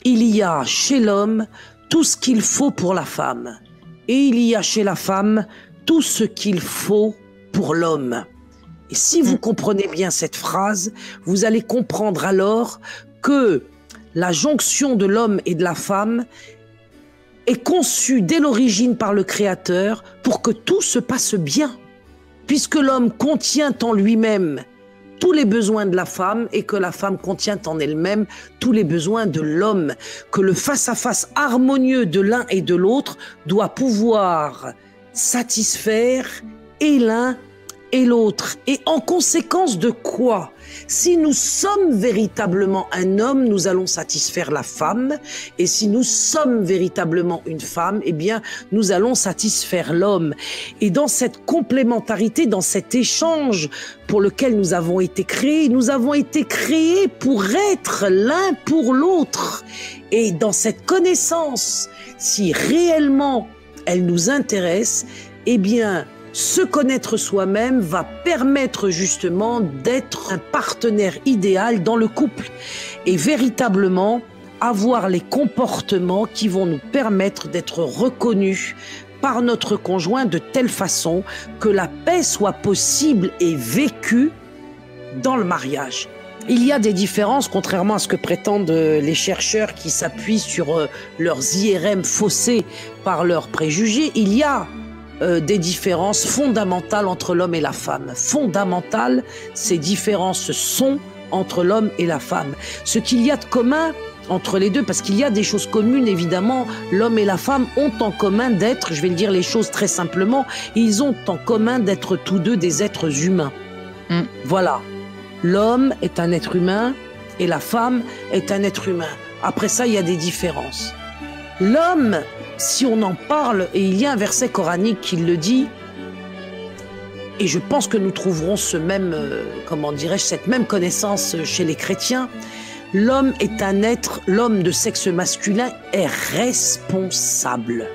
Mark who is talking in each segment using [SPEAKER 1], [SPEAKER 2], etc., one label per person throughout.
[SPEAKER 1] il y a chez l'homme tout ce qu'il faut pour la femme. Et il y a chez la femme tout ce qu'il faut pour l'homme. Et si vous comprenez bien cette phrase, vous allez comprendre alors que la jonction de l'homme et de la femme est conçue dès l'origine par le Créateur pour que tout se passe bien. Puisque l'homme contient en lui-même tous les besoins de la femme et que la femme contient en elle-même tous les besoins de l'homme, que le face-à-face harmonieux de l'un et de l'autre doit pouvoir satisfaire et l'un et l'autre. Et en conséquence de quoi? Si nous sommes véritablement un homme, nous allons satisfaire la femme. Et si nous sommes véritablement une femme, eh bien, nous allons satisfaire l'homme. Et dans cette complémentarité, dans cet échange pour lequel nous avons été créés pour être l'un pour l'autre. Et dans cette connaissance, si réellement elle nous intéresse, eh bien, se connaître soi-même va permettre justement d'être un partenaire idéal dans le couple et véritablement avoir les comportements qui vont nous permettre d'être reconnus par notre conjoint de telle façon que la paix soit possible et vécue dans le mariage. Il y a des différences, contrairement à ce que prétendent les chercheurs qui s'appuient sur leurs IRM faussés par leurs préjugés. Il y a des différences fondamentales entre l'homme et la femme. Fondamentales, ces différences sont entre l'homme et la femme. Ce qu'il y a de commun entre les deux, parce qu'il y a des choses communes, évidemment, l'homme et la femme ont en commun d'être, je vais le dire les choses très simplement, ils ont en commun d'être tous deux des êtres humains. Voilà. L'homme est un être humain et la femme est un être humain. Après ça, il y a des différences. L'homme, si on en parle, et il y a un verset coranique qui le dit, et je pense que nous trouverons ce même, cette même connaissance chez les chrétiens, l'homme est un être, l'homme de sexe masculin est responsable.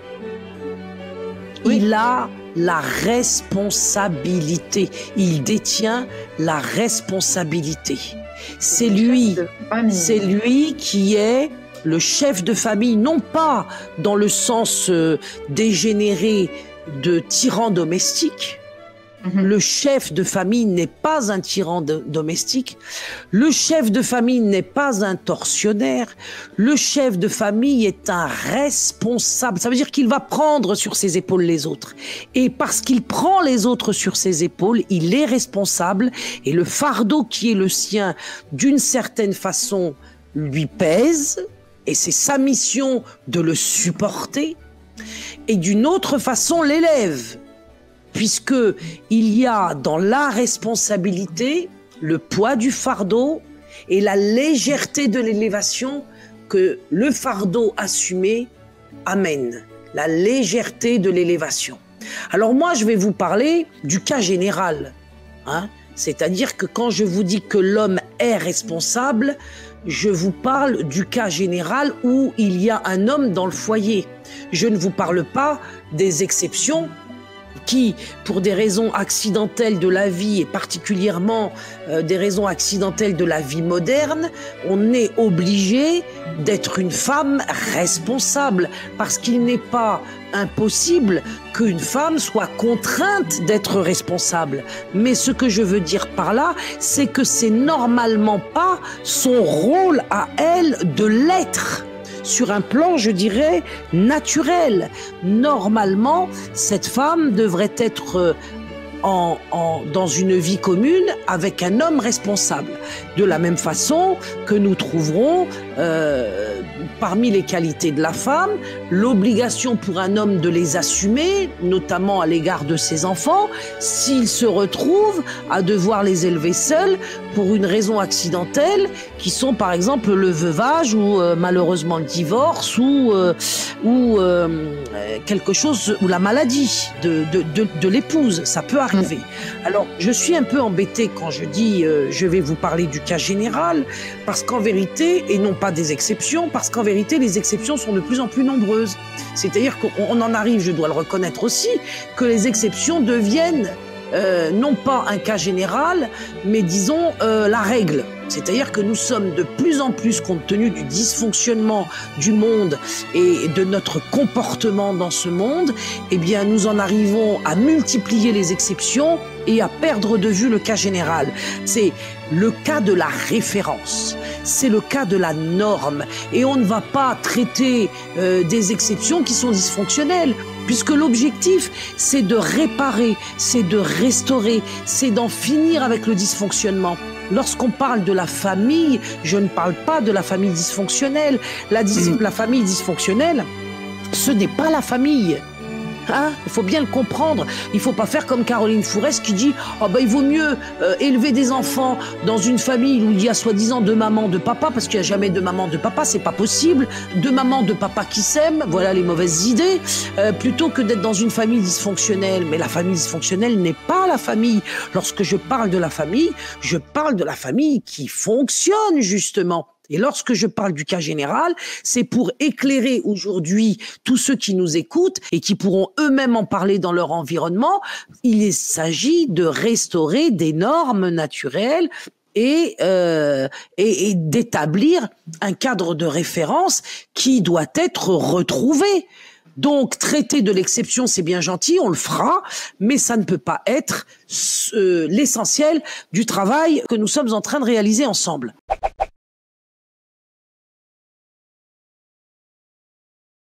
[SPEAKER 1] Oui. Il a la responsabilité, il détient la responsabilité. C'est lui qui est le chef de famille, non pas dans le sens dégénéré de tyran domestique. Le chef de famille n'est pas un tyran domestique. Le chef de famille n'est pas un tortionnaire. Le chef de famille est un responsable. Ça veut dire qu'il va prendre sur ses épaules les autres. Et parce qu'il prend les autres sur ses épaules, il est responsable. Et le fardeau qui est le sien, d'une certaine façon, lui pèse. Et c'est sa mission de le supporter. Et d'une autre façon, l'élève. Puisque il y a dans la responsabilité le poids du fardeau et la légèreté de l'élévation que le fardeau assumé amène, la légèreté de l'élévation. Alors moi, je vais vous parler du cas général, c'est-à-dire que quand je vous dis que l'homme est responsable, je vous parle du cas général où il y a un homme dans le foyer. Je ne vous parle pas des exceptions qui, pour des raisons accidentelles de la vie et particulièrement des raisons accidentelles de la vie moderne, on est obligé d'être une femme responsable parce qu'il n'est pas impossible qu'une femme soit contrainte d'être responsable. Mais ce que je veux dire par là, c'est que c'est normalement pas son rôle à elle de l'être. Sur un plan, je dirais, naturel. Normalement, cette femme devrait être dans une vie commune avec un homme responsable. De la même façon que nous trouverons parmi les qualités de la femme, l'obligation pour un homme de les assumer, notamment à l'égard de ses enfants, s'il se retrouve à devoir les élever seul pour une raison accidentelle, qui sont par exemple le veuvage ou malheureusement le divorce ou quelque chose, ou la maladie de l'épouse. Ça peut arriver. Alors, je suis un peu embêtée quand je dis je vais vous parler du cas général, parce qu'en vérité, et non pas des exceptions, parce qu'en vérité, les exceptions sont de plus en plus nombreuses. C'est-à-dire qu'on en arrive, je dois le reconnaître aussi, que les exceptions deviennent non pas un cas général, mais disons la règle. C'est-à-dire que nous sommes de plus en plus, compte tenu du dysfonctionnement du monde et de notre comportement dans ce monde, eh bien, nous en arrivons à multiplier les exceptions et à perdre de vue le cas général. C'est le cas de la référence, c'est le cas de la norme. Et on ne va pas traiter des exceptions qui sont dysfonctionnelles, puisque l'objectif, c'est de réparer, c'est de restaurer, c'est d'en finir avec le dysfonctionnement. Lorsqu'on parle de la famille, je ne parle pas de la famille dysfonctionnelle. La famille dysfonctionnelle, ce n'est pas la famille. Hein, il faut bien le comprendre. Il ne faut pas faire comme Caroline Fourest qui dit « Oh ben, il vaut mieux élever des enfants dans une famille où il y a soi-disant 2 mamans, 2 papas, parce qu'il n'y a jamais 2 mamans, 2 papas, c'est pas possible. 2 mamans, 2 papas qui s'aiment, voilà les mauvaises idées, plutôt que d'être dans une famille dysfonctionnelle. » Mais la famille dysfonctionnelle n'est pas la famille. Lorsque je parle de la famille, je parle de la famille qui fonctionne justement. Et lorsque je parle du cas général, c'est pour éclairer aujourd'hui tous ceux qui nous écoutent et qui pourront eux-mêmes en parler dans leur environnement. Il s'agit de restaurer des normes naturelles et d'établir un cadre de référence qui doit être retrouvé. Donc, traiter de l'exception, c'est bien gentil, on le fera, mais ça ne peut pas être l'essentiel du travail que nous sommes en train de réaliser ensemble.